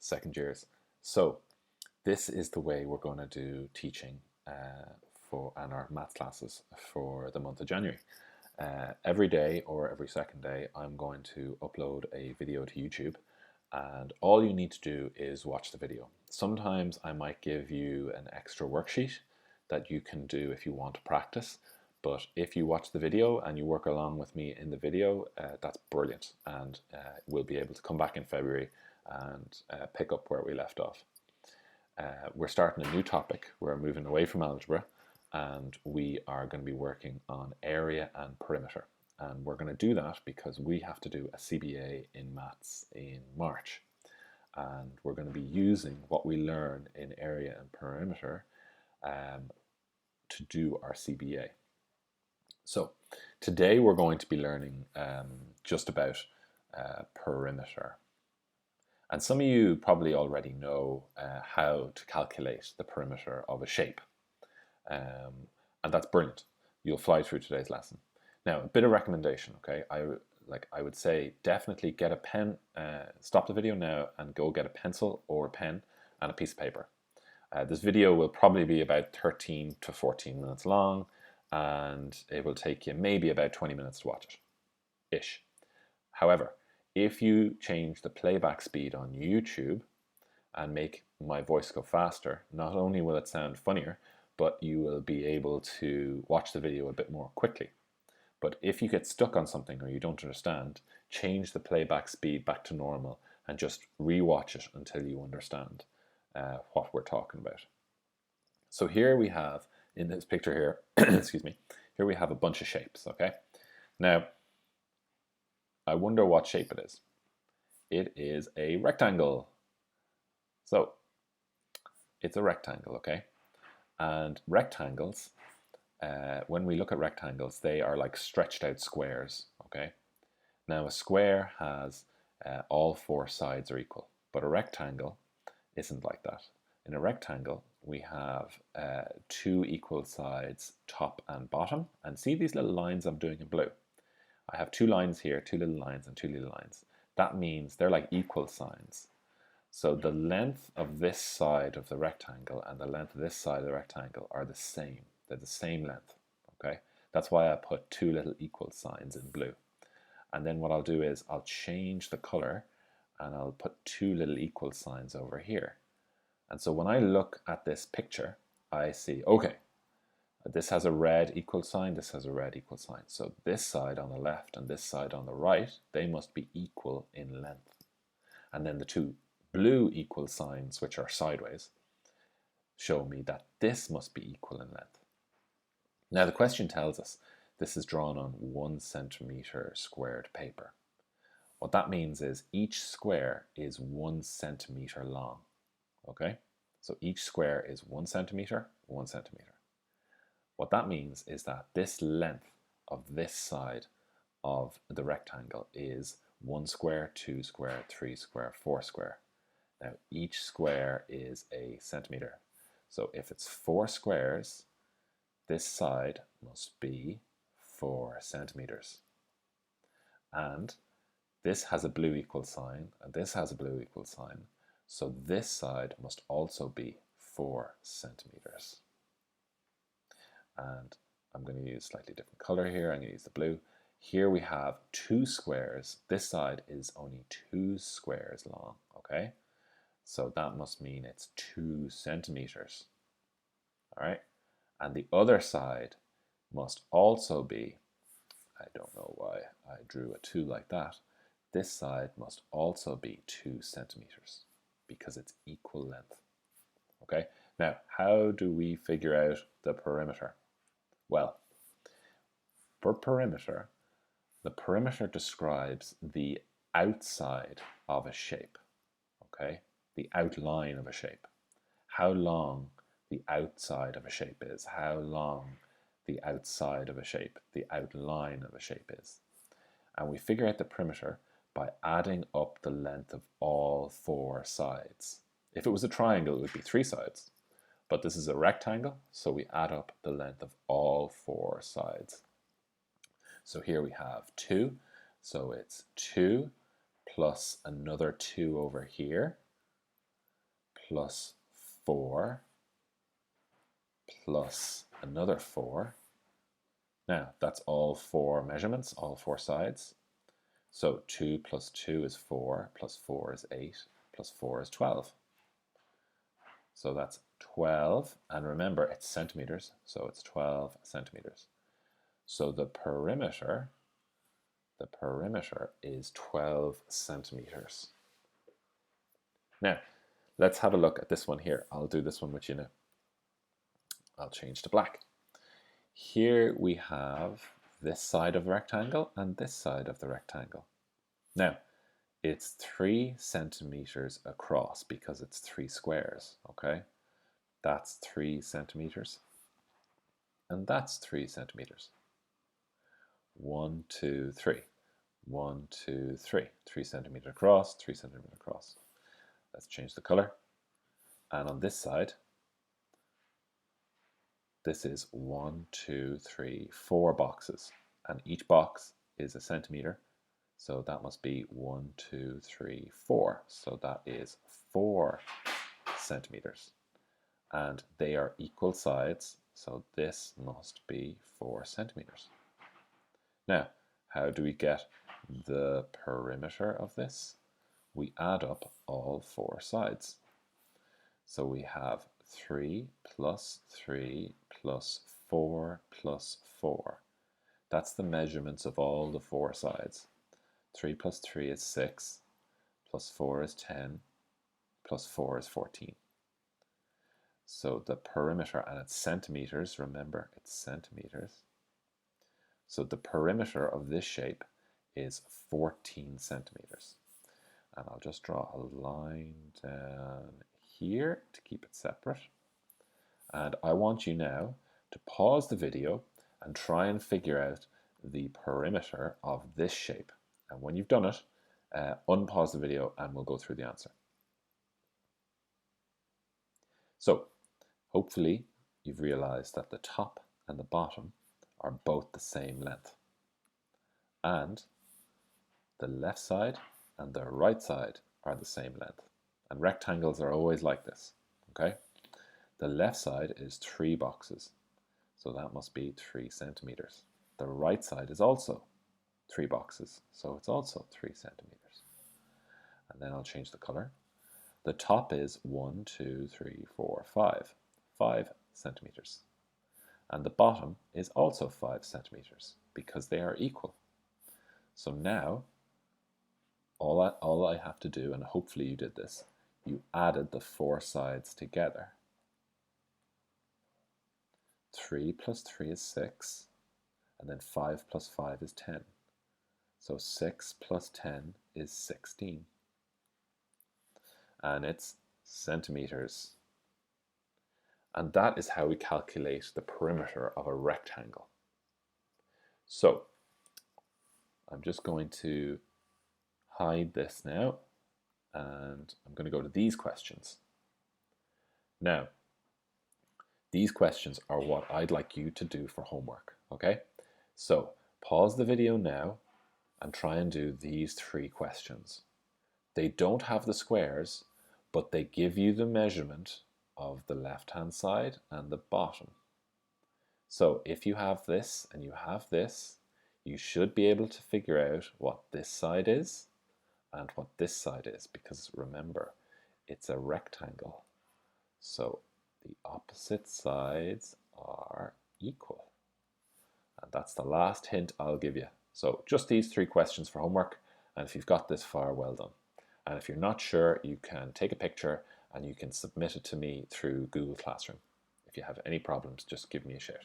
second years. So this is the way we're going to do teaching for and our maths classes for the month of January. Every day or every second day, I'm going to upload a video to YouTube, and all you need to do is watch the video. Sometimes I might give you an extra worksheet that you can do if you want to practice, but if you watch the video and you work along with me in the video, that's brilliant, and we'll be able to come back in February and pick up where we left off. We're starting a new topic. We're moving away from algebra, and we are going to be working on area and perimeter. And we're going to do that because we have to do a CBA in maths in March. And we're going to be using what we learn in area and perimeter to do our CBA. So today we're going to be learning just about perimeter. And some of you probably already know how to calculate the perimeter of a shape. And that's brilliant. You'll fly through today's lesson. Now, a bit of recommendation, okay? I would say definitely get a pen, stop the video now and go get a pencil or a pen and a piece of paper. This video will probably be about 13 to 14 minutes long, and it will take you maybe about 20 minutes to watch it-ish. However, if you change the playback speed on YouTube and make my voice go faster, not only will it sound funnier, but you will be able to watch the video a bit more quickly. But if you get stuck on something or you don't understand, change the playback speed back to normal and just re-watch it until you understand what we're talking about. So here we have, in this picture here, excuse me, here we have a bunch of shapes, okay? Now, I wonder what shape it is. It is a rectangle. So, it's a rectangle, okay? And rectangles, when we look at rectangles, they are like stretched out squares, okay? Now, a square has all four sides are equal, but a rectangle isn't like that. In a rectangle, we have two equal sides, top and bottom. And see these little lines I'm doing in blue? I have two lines here, two little lines and two little lines. That means they're like equal signs. So the length of this side of the rectangle and the length of this side of the rectangle are the same. They're the same length, okay? That's why I put two little equal signs in blue. And then what I'll do is I'll change the color and I'll put two little equal signs over here. And so when I look at this picture, I see, okay, this has a red equal sign, this has a red equal sign. So this side on the left and this side on the right, they must be equal in length. And then the two blue equal signs, which are sideways, show me that this must be equal in length. Now the question tells us this is drawn on 1 centimeter squared paper. What that means is each square is 1 centimeter long, okay? So each square is 1 centimeter, 1 centimeter. What that means is that this length of this side of the rectangle is 1 square, 2 square, 3 square, 4 square. Now each square is a centimeter. So if it's 4 squares, this side must be 4 centimeters. And this has a blue equal sign, and this has a blue equal sign. So this side must also be 4 centimeters. And I'm going to use a slightly different color here. I'm going to use the blue. Here we have two squares. This side is only 2 squares long, okay? So that must mean it's 2 centimeters, all right? And the other side must also be, I don't know why I drew a 2 like that. This side must also be 2 centimeters because it's equal length, okay? Now, how do we figure out the perimeter? Well, for perimeter, the perimeter describes the outside of a shape, okay? The outline of a shape. How long the outside of a shape is, how long the outside of a shape, the outline of a shape is. And we figure out the perimeter by adding up the length of all 4 sides. If it was a triangle, it would be 3 sides. But this is a rectangle, so we add up the length of all 4 sides. So here we have 2, so it's 2 plus another 2 over here, plus 4 plus another 4. Now, that's all 4 measurements, all 4 sides. So 2 plus 2 is 4, plus 4 is 8, plus 4 is 12. So that's 12, and remember it's centimeters, so it's 12 centimeters. So the perimeter is 12 centimeters. Now, let's have a look at this one here. I'll do this one with you now. I'll change to black. Here we have this side of the rectangle and this side of the rectangle. Now, it's 3 centimeters across because it's 3 squares, okay? That's 3 centimeters. And that's 3 centimeters. 1, 2, 3. 1, 2, 3. 3 centimeters across, 3 centimeters across. Let's change the color. And on this side, this is 1, 2, 3, 4 boxes. And each box is a centimeter. So that must be 1, 2, 3, 4. So that is 4 centimeters. And they are equal sides. So this must be 4 centimeters. Now, how do we get the perimeter of this? We add up all 4 sides. So we have 3 plus 3 plus 4 plus 4. That's the measurements of all the 4 sides. 3 plus 3 is 6, plus 4 is 10, plus 4 is 14. So the perimeter, and it's centimeters, remember it's centimeters. So the perimeter of this shape is 14 centimeters. And I'll just draw a line down here to keep it separate. And I want you now to pause the video and try and figure out the perimeter of this shape. And when you've done it, unpause the video and we'll go through the answer. So, hopefully you've realized that the top and the bottom are both the same length. And the left side and the right side are the same length. And rectangles are always like this, okay? The left side is 3 boxes, so that must be 3 centimeters. The right side is also 3 boxes, so it's also 3 centimeters. And then I'll change the color. The top is 1, 2, 3, 4, 5. 5 centimeters. And the bottom is also 5 centimeters because they are equal. So now, all I have to do, and hopefully you did this, you added the 4 sides together. 3 plus 3 is 6, and then 5 plus 5 is 10. So 6 plus 10 is 16. And it's centimeters. And that is how we calculate the perimeter of a rectangle. So I'm just going to hide this now, and I'm going to go to these questions. Now, these questions are what I'd like you to do for homework, okay? So pause the video now and try and do these 3 questions. They don't have the squares, but they give you the measurement of the left-hand side and the bottom. So if you have this and you have this, you should be able to figure out what this side is and what this side is, because remember, it's a rectangle. So the opposite sides are equal. And that's the last hint I'll give you. So just these 3 questions for homework, and if you've got this far, well done. And if you're not sure, you can take a picture and you can submit it to me through Google Classroom. If you have any problems, just give me a shout.